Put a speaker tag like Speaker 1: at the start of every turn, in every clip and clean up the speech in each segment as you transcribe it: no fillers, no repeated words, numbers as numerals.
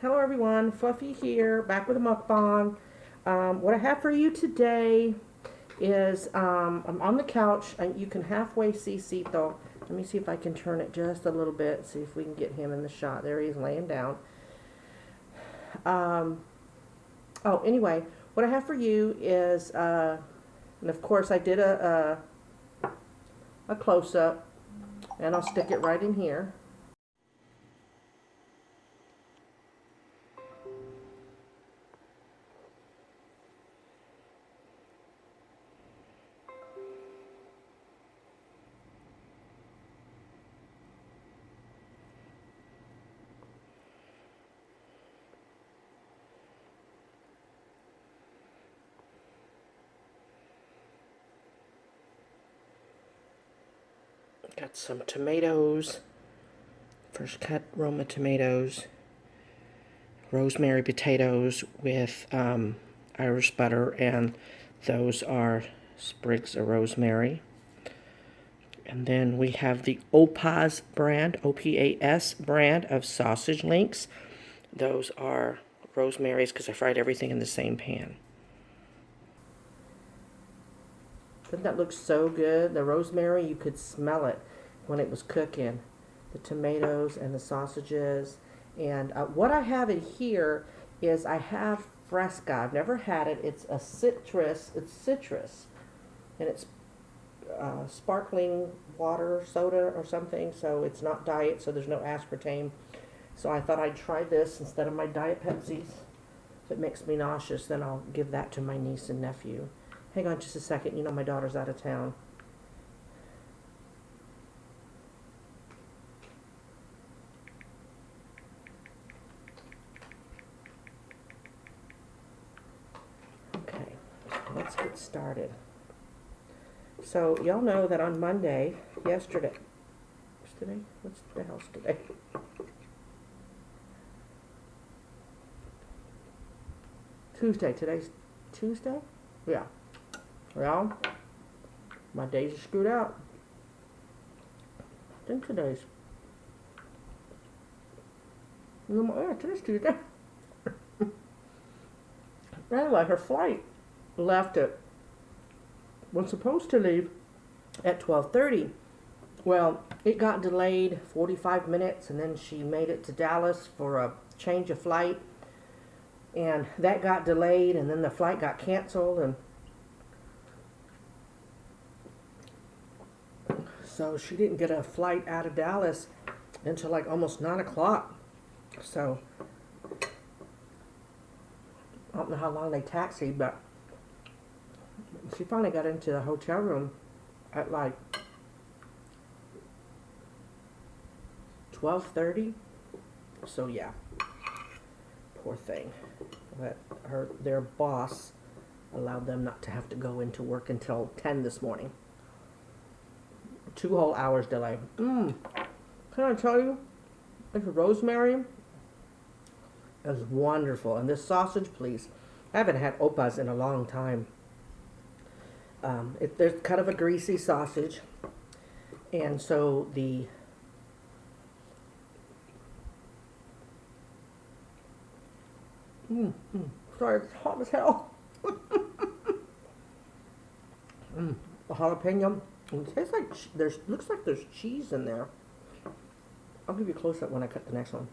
Speaker 1: Hello everyone, Fluffy here, back with a mukbang. What I have for you today is, I'm on the couch, and you can halfway see Cito. Let me see if I can turn it just a little bit, see if we can get him in the shot. There he is laying down. Anyway, what I have for you is, and of course I did a close-up, and I'll stick it right in here. Got some tomatoes, first cut Roma tomatoes, rosemary potatoes with Irish butter, and those are sprigs of rosemary. And then we have the Opas brand, O-P-A-S brand of sausage links. Those are rosemary's because I fried everything in the same pan. Doesn't that look so good? The rosemary, you could smell it when it was cooking. The tomatoes and the sausages. And what I have in here is I have Fresca. I've never had it. It's a citrus. It's citrus. And it's sparkling water, soda or something. So it's not diet, so there's no aspartame. So I thought I'd try this instead of my Diet Pepsis. If it makes me nauseous, then I'll give that to my niece and nephew. Hang on just a second. You know my daughter's out of town. Okay, let's get started. So y'all know that on Monday, yesterday, what's today? What's the hell's today? Tuesday. Today's Tuesday? Yeah. Well, my days are screwed out. I think today's. Yeah, today's Tuesday. Anyway, her flight left at, was supposed to leave at 12:30. Well, it got delayed 45 minutes, and then she made it to Dallas for a change of flight. And that got delayed, and then the flight got canceled, and so she didn't get a flight out of Dallas until like almost 9 o'clock. So I don't know how long they taxied, but she finally got into the hotel room at like 12:30. So yeah, poor thing. But their boss allowed them not to have to go into work until 10 this morning. 2 whole hours delay. Can I tell you, this rosemary is wonderful. And this sausage, please. I haven't had Opas in a long time. There's kind of a greasy sausage. And so the sorry, it's hot as hell. The jalapeno. It tastes like looks like there's cheese in there. I'll give you a close up when I cut the next one.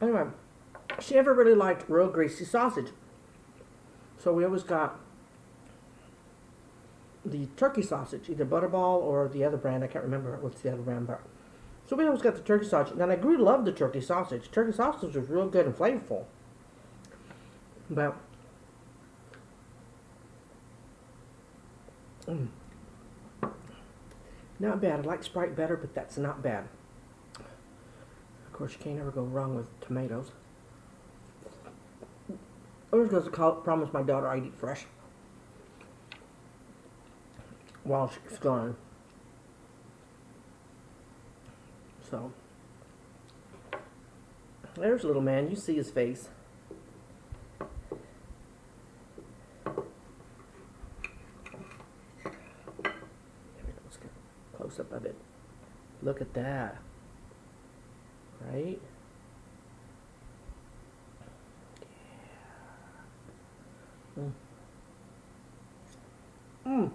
Speaker 1: Anyway, she never really liked real greasy sausage, so we always got the turkey sausage, either Butterball or the other brand. I can't remember what's the other brand, but so we always got the turkey sausage. And I grew to love the turkey sausage. Turkey sausage was real good and flavorful, but not bad. I like Sprite better, but that's not bad. Of course, you can't ever go wrong with tomatoes. I was going to promise my daughter I'd eat fresh while she's gone. So, there's little man. You see his face. Let's get a close up of it. Look at that. Right? Mm. Mm.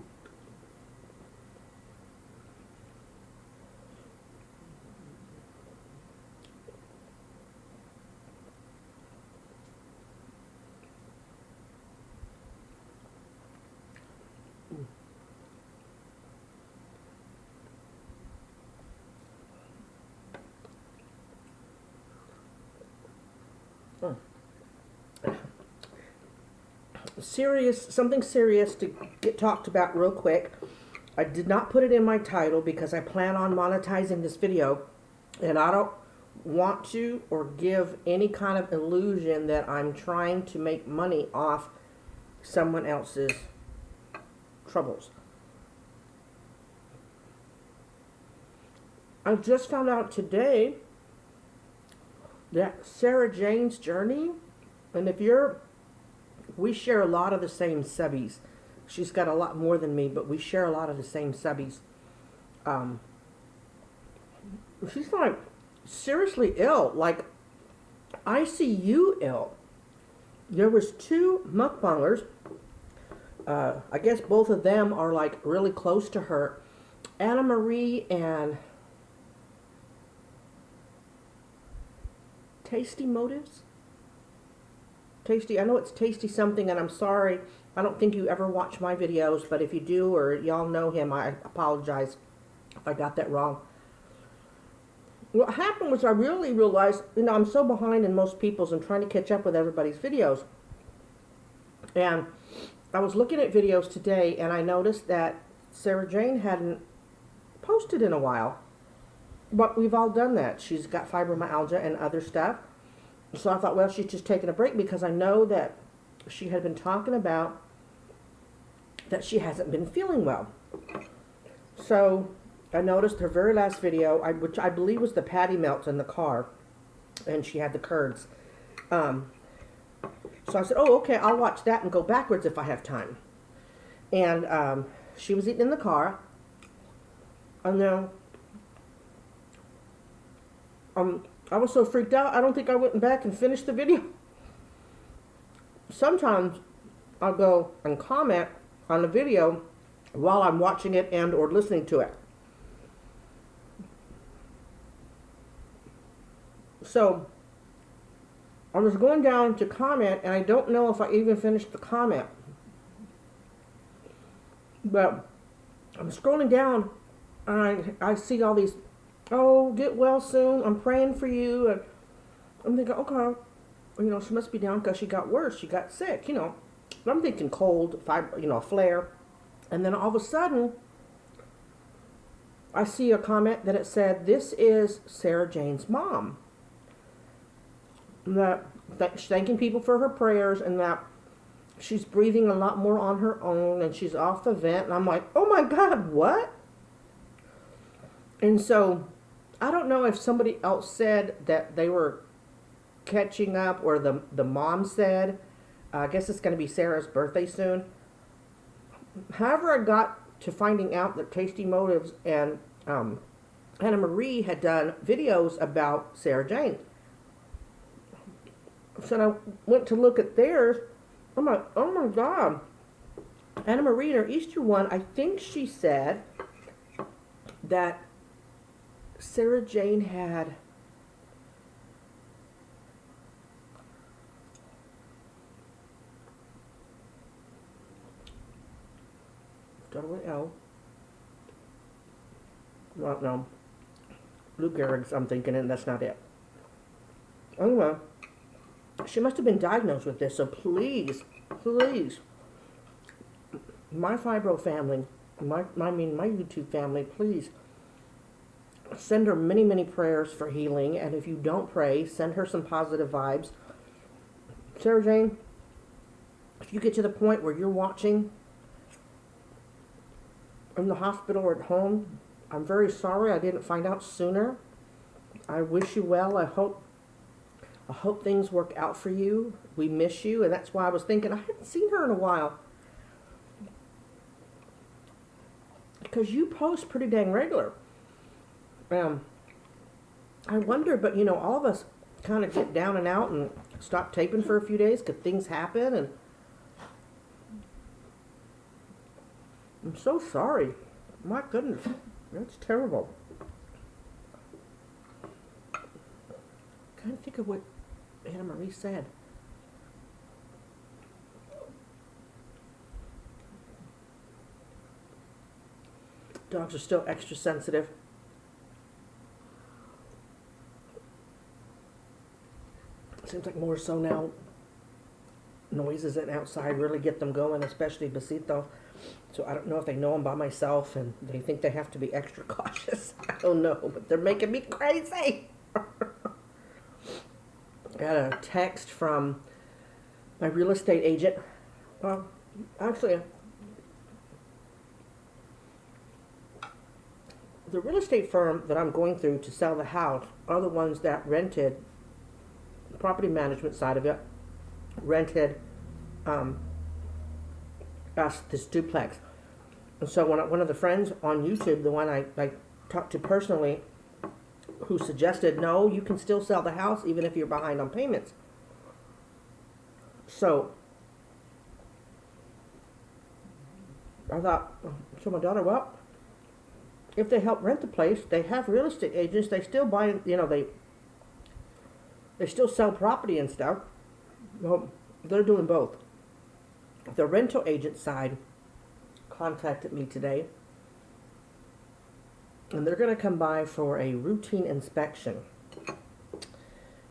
Speaker 1: Mm. Something serious to get talked about real quick. I did not put it in my title because I plan on monetizing this video, and I don't want to or give any kind of illusion that I'm trying to make money off someone else's troubles. I just found out today that Sarah Jane's journey, and we share a lot of the same subbies. She's got a lot more than me, but we share a lot of the same subbies. She's like seriously ill, like ICU ill. There was two mukbangers. I guess both of them are like really close to her. Anna Marie and Tasty Motives? Tasty, I know it's Tasty something, and I'm sorry. I don't think you ever watch my videos, but if you do or y'all know him, I apologize if I got that wrong. What happened was I really realized, I'm so behind in most people's and trying to catch up with everybody's videos. And I was looking at videos today, and I noticed that Sarah Jane hadn't posted in a while. But we've all done that. She's got fibromyalgia and other stuff. So I thought, well, she's just taking a break, because I know that she had been talking about that she hasn't been feeling well. So I noticed her very last video, which I believe was the patty melt in the car, and she had the curds. So I said, oh, okay, I'll watch that and go backwards if I have time. And she was eating in the car. And then I was so freaked out, I don't think I went back and finished the video. Sometimes I'll go and comment on the video while I'm watching it and or listening to it. So I was going down to comment, and I don't know if I even finished the comment. But I'm scrolling down, and I see all these, oh, get well soon, I'm praying for you. And I'm thinking, okay, she must be down because she got worse. She got sick, But I'm thinking cold, flare. And then all of a sudden, I see a comment that it said, this is Sarah Jane's mom. That thanking people for her prayers, and that she's breathing a lot more on her own, and she's off the vent. And I'm like, oh my God, what? And so I don't know if somebody else said that they were catching up, or the mom said, I guess it's going to be Sarah's birthday soon. However, I got to finding out that Tasty Motives and Anna Marie had done videos about Sarah Jane. So I went to look at theirs. I'm like, oh my God. Anna Marie, in her Easter one, I think she said that Sarah Jane had started with L. Well, no. Lou Gehrig's, I'm thinking, and that's not it. Anyway, she must have been diagnosed with this, so please, my fibro family, my YouTube family, please send her many, many prayers for healing. And if you don't pray, send her some positive vibes. Sarah Jane, if you get to the point where you're watching in the hospital or at home, I'm very sorry I didn't find out sooner. I wish you well. I hope things work out for you. We miss you, and that's why I was thinking I hadn't seen her in a while. Because you post pretty dang regular. I wonder, but all of us kind of get down and out and stop taping for a few days because things happen, and I'm so sorry. My goodness. That's terrible. Can't think of what Anna Marie said. Dogs are still extra sensitive. Seems like more so now. Noises and outside really get them going, especially Besito. So I don't know if they know I'm by myself and they think they have to be extra cautious. I don't know, but they're making me crazy. I got a text from my real estate agent. Actually, the real estate firm that I'm going through to sell the house are the ones that rented the property management side of it, rented us this duplex. And so one of the friends on YouTube, the one I talked to personally, who suggested, no, you can still sell the house even if you're behind on payments. So I thought, so my daughter, well, if they help rent the place, they have real estate agents, they still buy, they still sell property and stuff. Well, they're doing both. The rental agent side contacted me today, and they're going to come by for a routine inspection,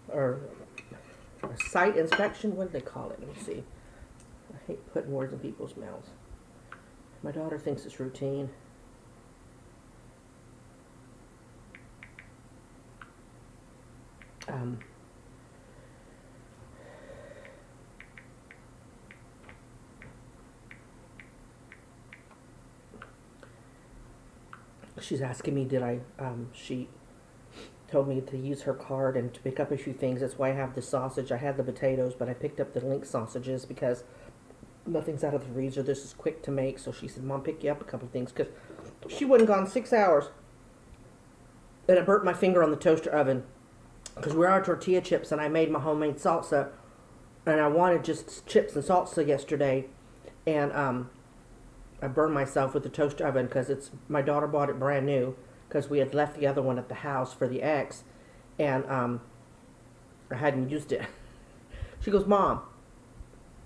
Speaker 1: or a site inspection. What do they call it? Let me see. I hate putting words in people's mouths. My daughter thinks it's routine. She's asking me, she told me to use her card and to pick up a few things. That's why I have the sausage. I had the potatoes, but I picked up the link sausages because nothing's out of the freezer. This is quick to make. So she said, Mom, pick you up a couple of things, because she wouldn't gone 6 hours. And I burnt my finger on the toaster oven because we're out of tortilla chips, and I made my homemade salsa, and I wanted just chips and salsa yesterday, and I burned myself with the toaster oven because my daughter bought it brand new because we had left the other one at the house for the ex, and I hadn't used it. She goes, Mom,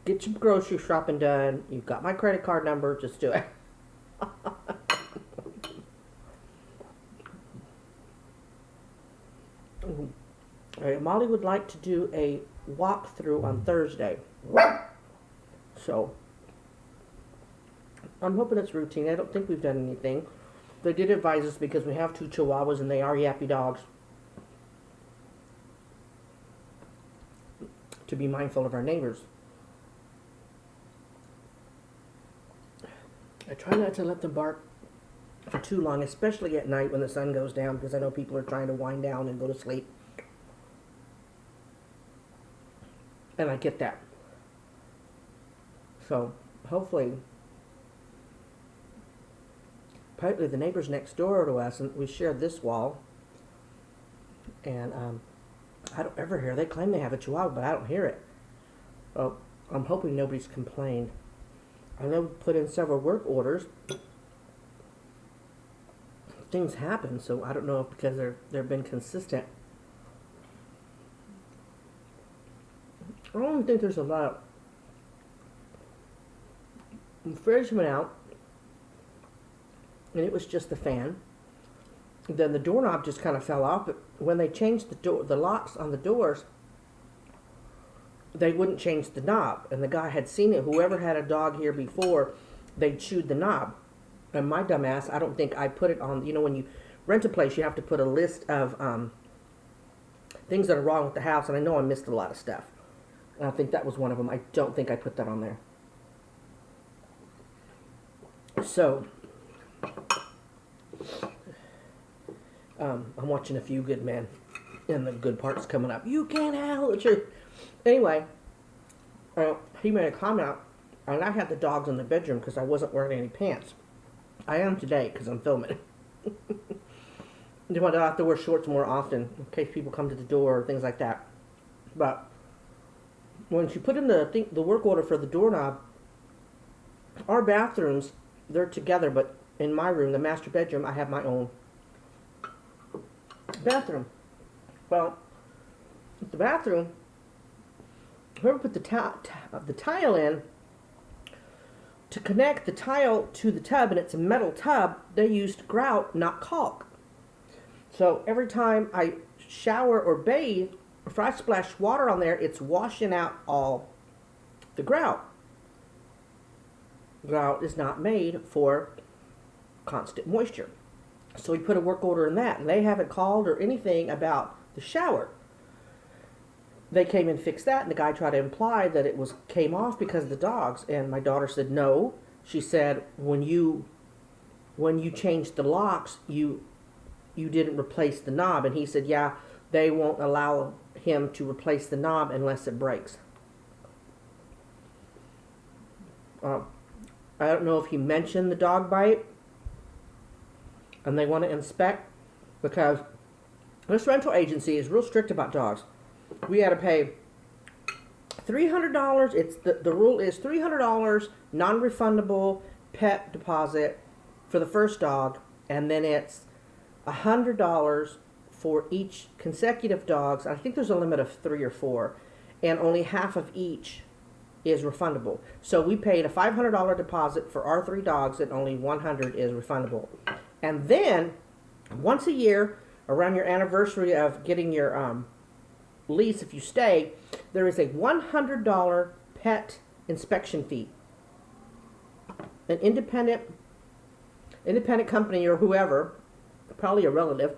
Speaker 1: get your grocery shopping done. You've got my credit card number. Just do it. Molly would like to do a walkthrough on Thursday. So I'm hoping it's routine. I don't think we've done anything. They did advise us, because we have 2 Chihuahuas and they are yappy dogs, to be mindful of our neighbors. I try not to let them bark for too long, especially at night when the sun goes down, because I know people are trying to wind down and go to sleep. And I get that. So hopefully, apparently the neighbors next door to us, and we share this wall, and I don't ever hear, they claim they have a Chihuahua, but I don't hear it. Well, I'm hoping nobody's complained. I know we put in several work orders. Things happen, so I don't know if because they've been consistent. I don't think there's a lot of... The fridge went out, and it was just the fan. Then the doorknob just kind of fell off, but when they changed the locks on the doors, they wouldn't change the knob, and the guy had seen it. Whoever had a dog here before, they chewed the knob. And my dumbass, I don't think I put it on, when you rent a place, you have to put a list of things that are wrong with the house, and I know I missed a lot of stuff. And I think that was one of them. I don't think I put that on there. So, I'm watching A Few Good Men, and the good part's coming up. You can't handle the truth. Anyway, he made a comment, and I had the dogs in the bedroom because I wasn't wearing any pants. I am today because I'm filming. I have to wear shorts more often in case people come to the door or things like that. But when she put in the work order for the doorknob, our bathrooms they're together, but in my room, the master bedroom, I have my own bathroom. Well, the bathroom, whoever put the tile in, to connect the tile to the tub, and it's a metal tub, they used grout, not caulk. So every time I shower or bathe, if I splash water on there, it's washing out all the grout. Grout is not made for constant moisture. So we put a work order in that, and they haven't called or anything about the shower. They came and fixed that, and the guy tried to imply that it came off because of the dogs, and my daughter said no. She said when you changed the locks, you didn't replace the knob, and he said yeah, they won't allow him to replace the knob unless it breaks. I don't know if he mentioned the dog bite, and they want to inspect, because this rental agency is real strict about dogs. We had to pay $300. It's the rule is $300 non-refundable pet deposit for the first dog, and then it's $100 for each consecutive dogs. I think there's a limit of 3 or 4, and only half of each is refundable. So we paid a $500 deposit for our 3 dogs, and only $100 is refundable. And then once a year, around your anniversary of getting your lease, if you stay, there is a $100 pet inspection fee. An independent company or whoever, probably a relative,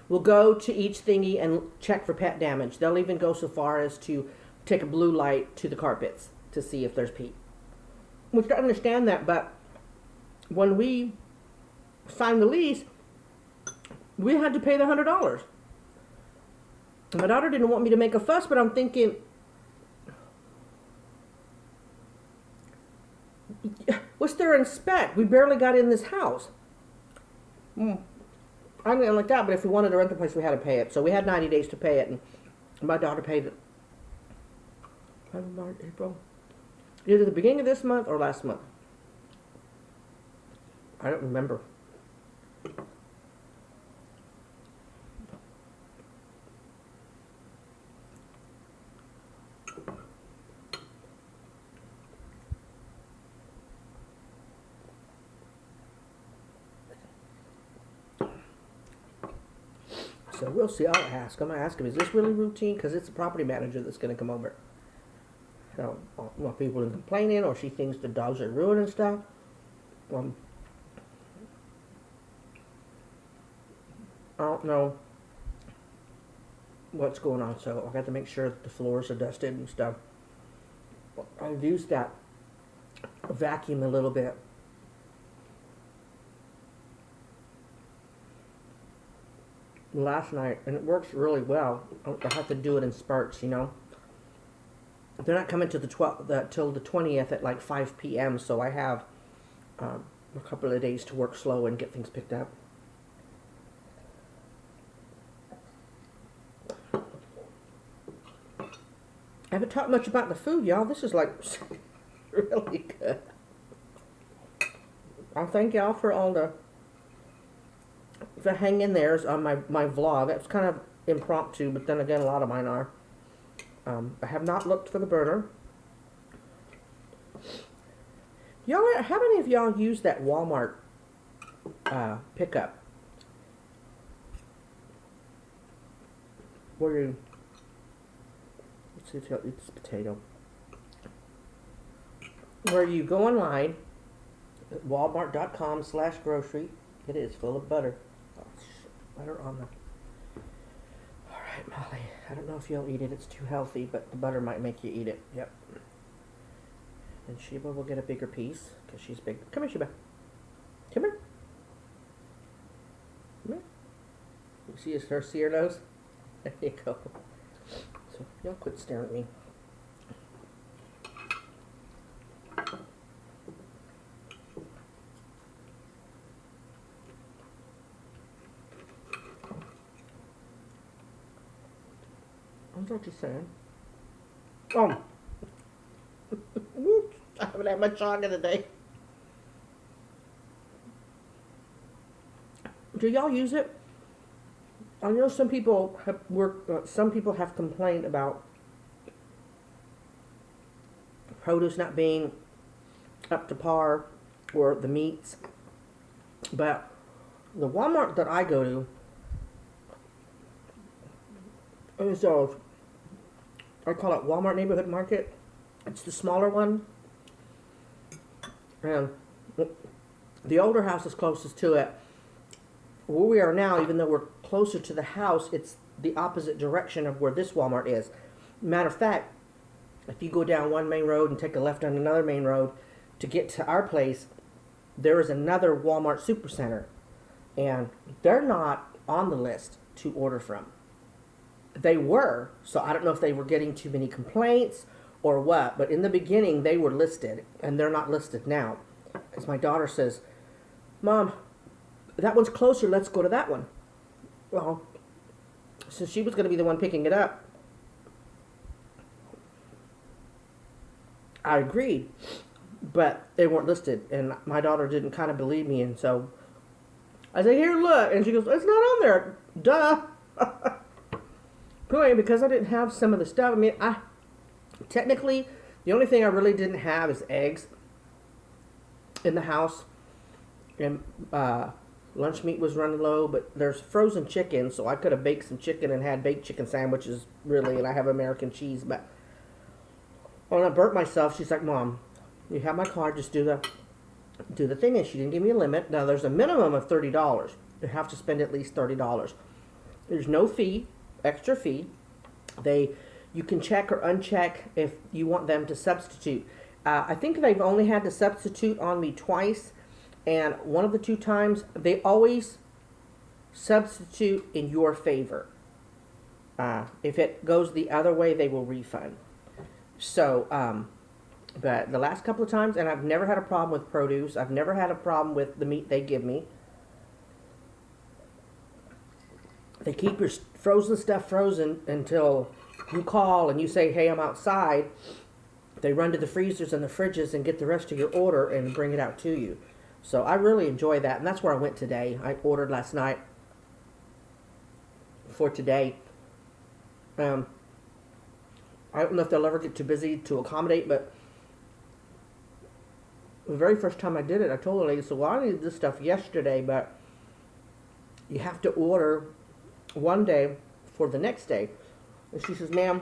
Speaker 1: will go to each thingy and check for pet damage. They'll even go so far as to take a blue light to the carpets to see if there's pee. We don't understand that, but when we signed the lease, we had to pay the $100. My daughter didn't want me to make a fuss, but I'm thinking, what's there to inspect? We barely got in this house. I didn't like that, but if we wanted to rent the place, we had to pay it. So we had 90 days to pay it, and my daughter paid it. March, April. Either the beginning of this month or last month. I don't remember. So we'll see. I'll ask. I'm going to ask him, is this really routine? Because it's the property manager that's going to come over. I don't want people complaining, or she thinks the dogs are ruining stuff. I don't know what's going on, so I got to make sure that the floors are dusted and stuff. I've used that vacuum a little bit. Last night, and it works really well. I have to do it in spurts, you know. They're not coming to till the 20th at like 5 p.m. So I have a couple of days to work slow and get things picked up. I haven't talked much about the food, y'all. This is like really good. I'll thank y'all for all the hang in there's on my vlog. It's kind of impromptu, but then again, a lot of mine are. I have not looked for the burner. Y'all, how many of y'all use that Walmart pickup? Where you, let's see if y'all eat this potato. Where you go online at walmart.com/grocery. It is full of butter. Oh, butter on the... Alright, Molly. I don't know if you'll eat it. It's too healthy, but the butter might make you eat it. Yep. And Sheba will get a bigger piece, because she's big. Come here, Sheba. Come here. Come here. You see her nose? There you go. So, y'all quit staring at me. What you saying? Oh. haven't had much on today. Do y'all use it? I know some people have complained about produce not being up to par or the meats, but the Walmart that I go to is I call it Walmart Neighborhood Market. It's the smaller one, and the older house is closest to it. Where we are now, even though we're closer to the house, it's the opposite direction of where this Walmart is. Matter of fact, if you go down one main road and take a left on another main road to get to our place, there is another Walmart Supercenter, and they're not on the list to order from. They were, so I don't know if they were getting too many complaints or what, but in the beginning they were listed, and they're not listed now. Because my daughter says, Mom, that one's closer, let's go to that one. Well, since she was going to be the one picking it up, I agreed, but they weren't listed, and my daughter didn't kind of believe me, and so I said, here, look, and she goes, it's not on there, duh. Anyway, because I didn't have some of the stuff, I mean, technically, the only thing I really didn't have is eggs in the house, and lunch meat was running low, but there's frozen chicken, so I could have baked some chicken and had baked chicken sandwiches, really, and I have American cheese, but when I burnt myself, she's like, Mom, you have my card, just do the thing, and she didn't give me a limit. Now, there's a minimum of $30. You have to spend at least $30. There's no fee, extra fee. You can check or uncheck if you want them to substitute. I think they've only had to substitute on me twice, and one of the 2 times, they always substitute in your favor. If it goes the other way, they will refund. So, but the last couple of times, and I've never had a problem with produce. I've never had a problem with the meat they give me. They keep your frozen stuff frozen until you call and you say, hey, I'm outside. They run to the freezers and the fridges and get the rest of your order and bring it out to you. So I really enjoy that, and that's where I went today. I ordered last night for today. I don't know if they'll ever get too busy to accommodate, but the very first time I did it, I told the lady, so well, I needed this stuff yesterday, but you have to order one day for the next day. And she says, ma'am,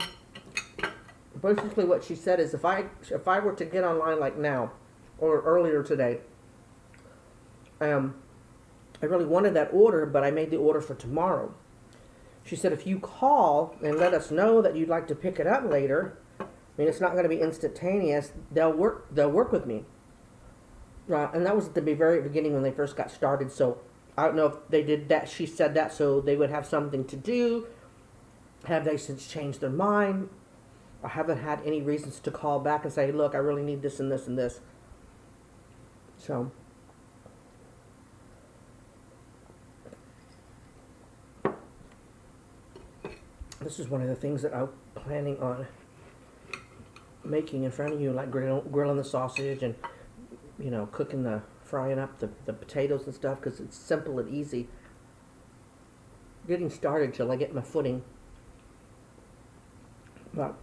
Speaker 1: basically what she said is if I were to get online like now or earlier today, I really wanted that order, but I made the order for tomorrow. She said, if you call and let us know that you'd like to pick it up later, I mean, it's not going to be instantaneous. They'll work with me. And that was at the very beginning when they first got started. So I don't know if they did that. She said that so they would have something to do. Have they since changed their mind? I haven't had any reasons to call back and say, look, I really need this and this and this. So this is one of the things that I'm planning on making in front of you, like grilling the sausage and, you know, frying up the potatoes and stuff, because it's simple and easy. Getting started till I get my footing. But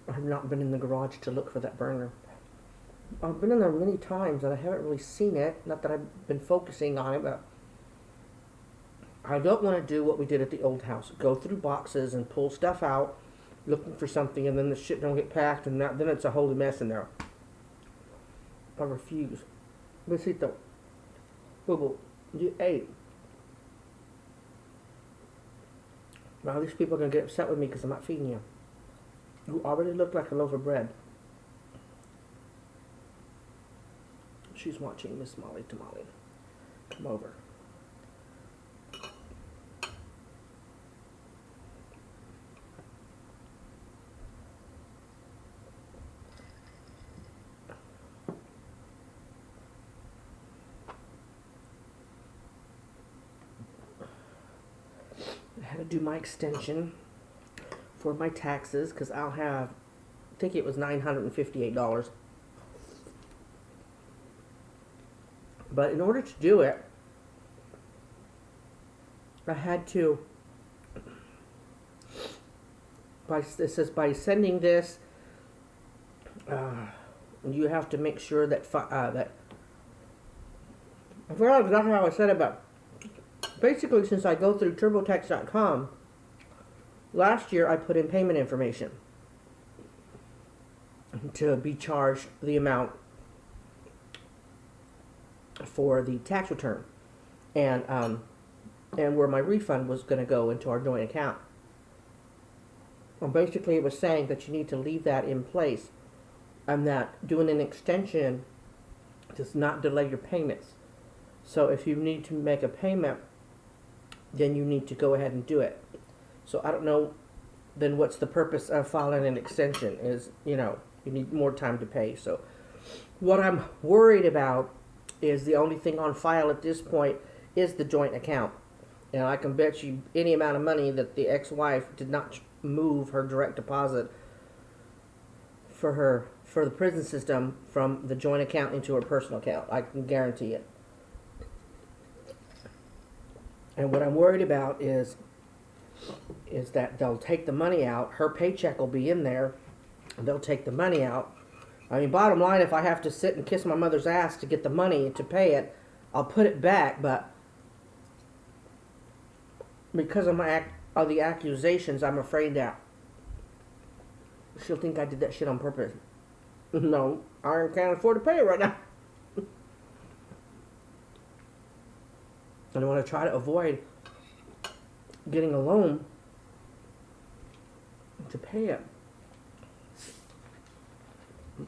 Speaker 1: I've not been in the garage to look for that burner. I've been in there many times and I haven't really seen it. Not that I've been focusing on it, but I don't want to do what we did at the old house. Go through boxes and pull stuff out, looking for something, and then the shit don't get packed, and then it's a holy mess in there. I refuse. Besito. Boo-boo. You ate. Now these people are going to get upset with me because I'm not feeding you. You already look like a loaf of bread. She's watching Miss Molly Tamale. Come over. I had to do my extension for my taxes because I'll have, I think it was $958. But in order to do it, I had to, it says by sending this, you have to make sure that, that, I forgot exactly how I said it, but basically since I go through TurboTax.com, last year I put in payment information to be charged the amount for the tax return, and where my refund was going to go into our joint account. Well, basically it was saying that you need to leave that in place, and that doing an extension does not delay your payments. So if you need to make a payment, then you need to go ahead and do it. So I don't know, then what's the purpose of filing an extension? Is, you know, you need more time to pay. So what I'm worried about is the only thing on file at this point is the joint account. And I can bet you any amount of money that the ex-wife did not move her direct deposit for the prison system from the joint account into her personal account. I can guarantee it. And what I'm worried about is that they'll take the money out. Her paycheck will be in there, and they'll take the money out. I mean, bottom line, if I have to sit and kiss my mother's ass to get the money to pay it, I'll put it back. But because of the accusations, I'm afraid that she'll think I did that shit on purpose. No, I can't afford to pay it right now. And I want to try to avoid getting a loan to pay it.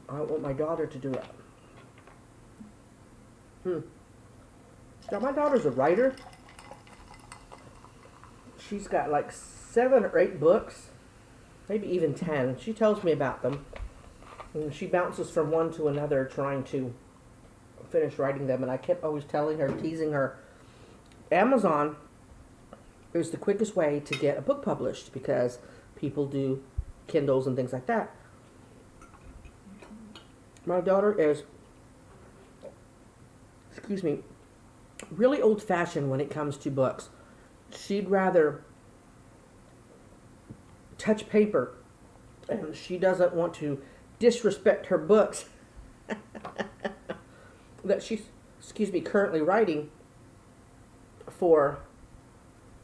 Speaker 1: I want my daughter to do it. Now, my daughter's a writer. She's got like 7 or 8 books, maybe even 10. She tells me about them. And she bounces from one to another trying to finish writing them. And I kept always telling her, teasing her, Amazon is the quickest way to get a book published because people do Kindles and things like that. My daughter is, really old-fashioned when it comes to books. She'd rather touch paper, and she doesn't want to disrespect her books that she's, currently writing for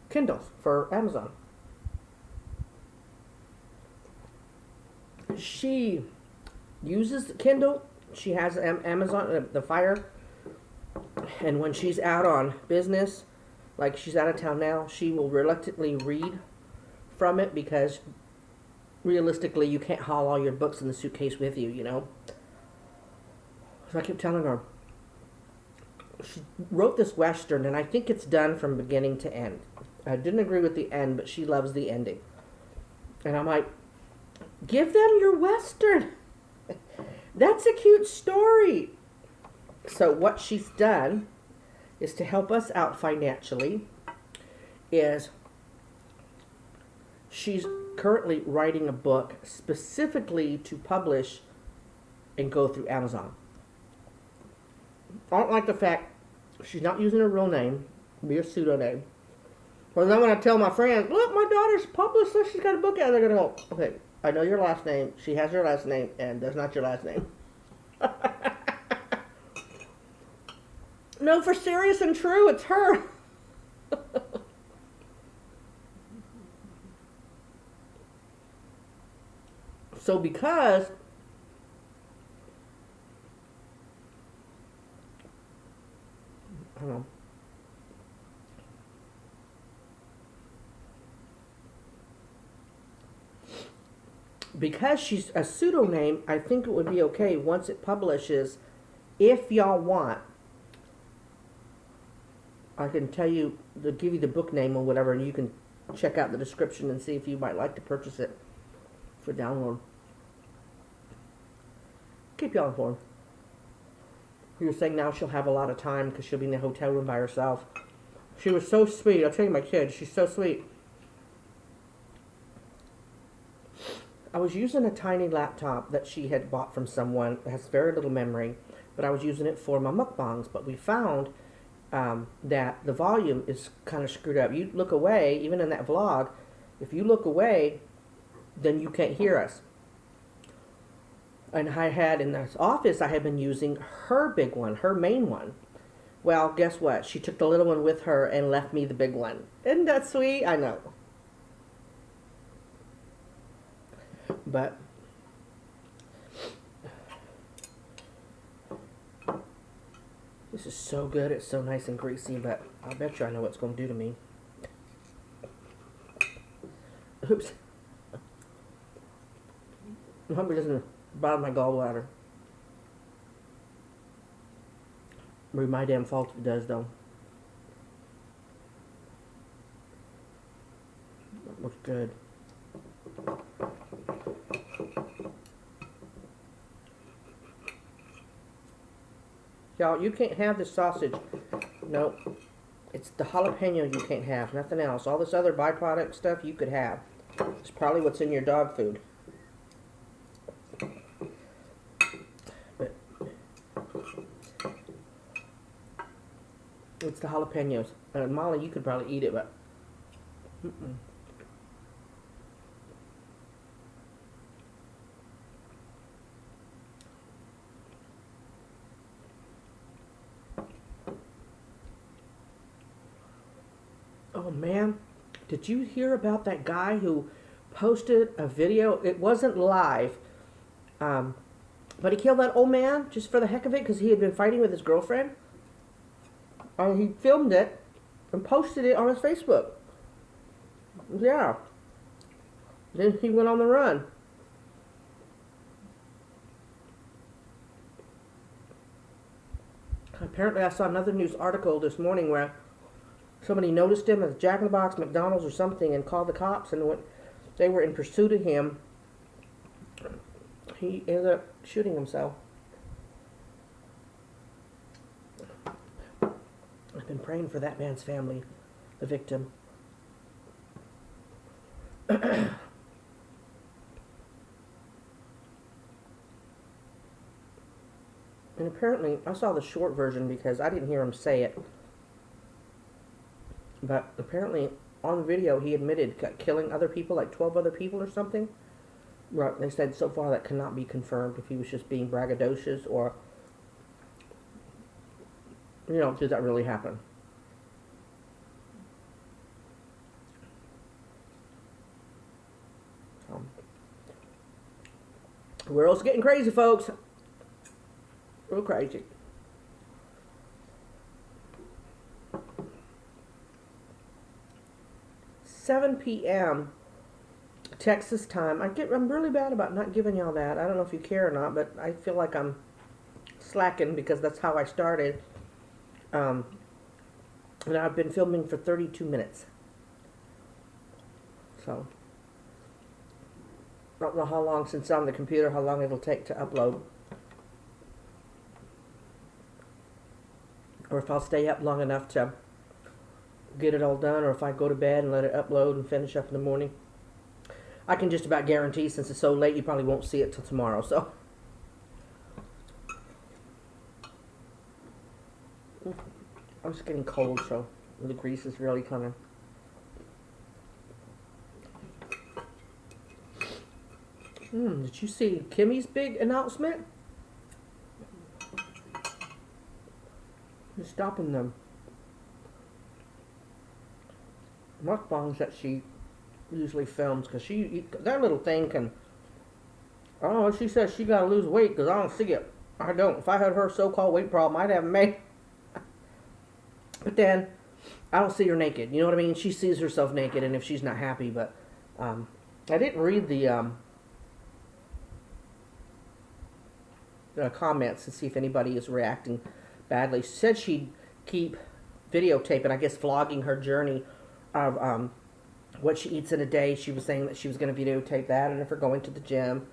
Speaker 1: Kindles, for Amazon. She uses Kindle. She has Amazon, the Fire, and when she's out on business, like she's out of town now, she will reluctantly read from it because realistically you can't haul all your books in the suitcase with you, you know. So I kept telling her, she wrote this Western, and I think it's done from beginning to end. I didn't agree with the end, but she loves the ending. And I'm like, give them your Western. That's a cute story. So what she's done is to help us out financially is she's currently writing a book specifically to publish and go through Amazon. I don't like the fact she's not using her real name, be a pseudonym. Well, then when I tell my friends, look, my daughter's published this, she's got a book out, they're going to go, okay, I know your last name, she has your last name, and that's not your last name. No, for serious and true, it's her. So because I don't know. Because she's a pseudonym, I think it would be okay once it publishes. If y'all want, I can tell you, to give you the book name or whatever, and you can check out the description and see if you might like to purchase it for download. Keep y'all informed. You were saying now she'll have a lot of time because she'll be in the hotel room by herself. She was so sweet. I'll tell you, my kid, she's so sweet. I was using a tiny laptop that she had bought from someone that has very little memory. but I was using it for my mukbangs. But we found that the volume is kind of screwed up. You look away, even in that vlog, if you look away, then you can't hear us. And I had in the office, I had been using her big one, her main one. Well, guess what? She took the little one with her and left me the big one. Isn't that sweet? I know. But this is so good. It's so nice and greasy, but I bet you I know what it's going to do to me. Oops. I hope it doesn't bother my gallbladder. Be my damn fault if it does, though. That looks good. Y'all, you can't have this sausage. Nope. It's the jalapeno you can't have. Nothing else. All this other byproduct stuff you could have. It's probably what's in your dog food. But it's the jalapenos. Molly, you could probably eat it, but oh man, did you hear about that guy who posted a video? It wasn't live, but he killed that old man just for the heck of it because he had been fighting with his girlfriend. He filmed it and posted it on his Facebook. Yeah. Then he went on the run. Apparently I saw another news article this morning where somebody noticed him at Jack in the Box, McDonald's or something, and called the cops, and when they were in pursuit of him, he ended up shooting himself. I've been praying for that man's family, the victim. And apparently, I saw the short version because I didn't hear him say it. But apparently, on the video, he admitted killing other people, like 12 other people or something. Right, they said so far that cannot be confirmed if he was just being braggadocious or, you know, did that really happen? The world's getting crazy, folks. Real crazy. $7 p.m. Texas time. I'm really bad about not giving y'all that. I don't know if you care or not, but I feel like I'm slacking because that's how I started. And I've been filming for 32 minutes. So, I don't know how long since on the computer, how long it'll take to upload. Or if I'll stay up long enough to get it all done, or if I go to bed and let it upload and finish up in the morning. I can just about guarantee, since it's so late, you probably won't see it till tomorrow, so. I'm just getting cold, so the grease is really coming. Did you see Kimmy's big announcement? He's stopping them mukbangs that she usually films, because that little thing can, I don't know, she says she gotta lose weight because I don't see it. I don't. If I had her so-called weight problem, I'd have made. But then I don't see her naked, you know what I mean? She sees herself naked, and if she's not happy, but I didn't read the comments to see if anybody is reacting badly. She said she'd keep videotaping, I guess vlogging her journey of what she eats in a day. She was saying that she was going to videotape that, and if her going to the gym.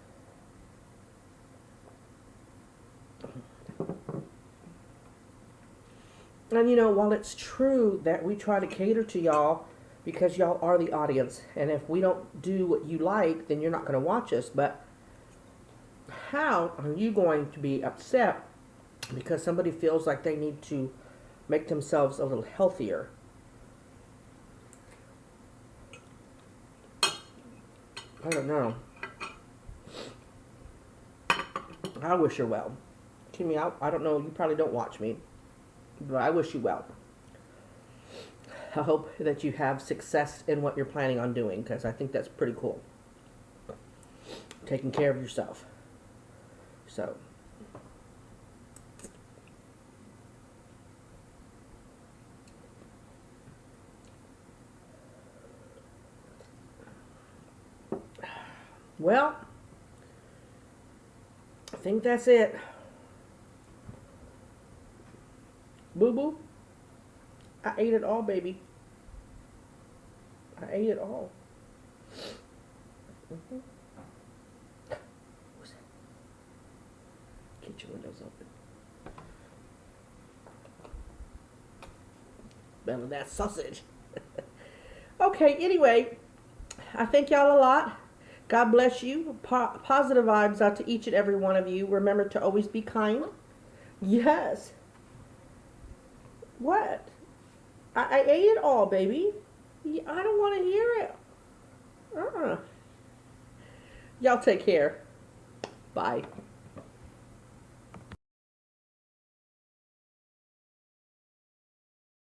Speaker 1: And you know, while it's true that we try to cater to y'all because y'all are the audience, and if we don't do what you like, then you're not going to watch us, but how are you going to be upset because somebody feels like they need to make themselves a little healthier. I don't know. I wish her well. Kimmy, I don't know, you probably don't watch me, but I wish you well. I hope that you have success in what you're planning on doing, because I think that's pretty cool. Taking care of yourself. So. Well, I think that's it. Boo-boo, I ate it all, baby. I ate it all. Mm-hmm. What's that? Get your windows open. Smell of that sausage. Okay, anyway, I thank y'all a lot. God bless you. Positive vibes out to each and every one of you. Remember to always be kind. Yes. What? I ate it all, baby. I don't want to hear it. Y'all take care. Bye.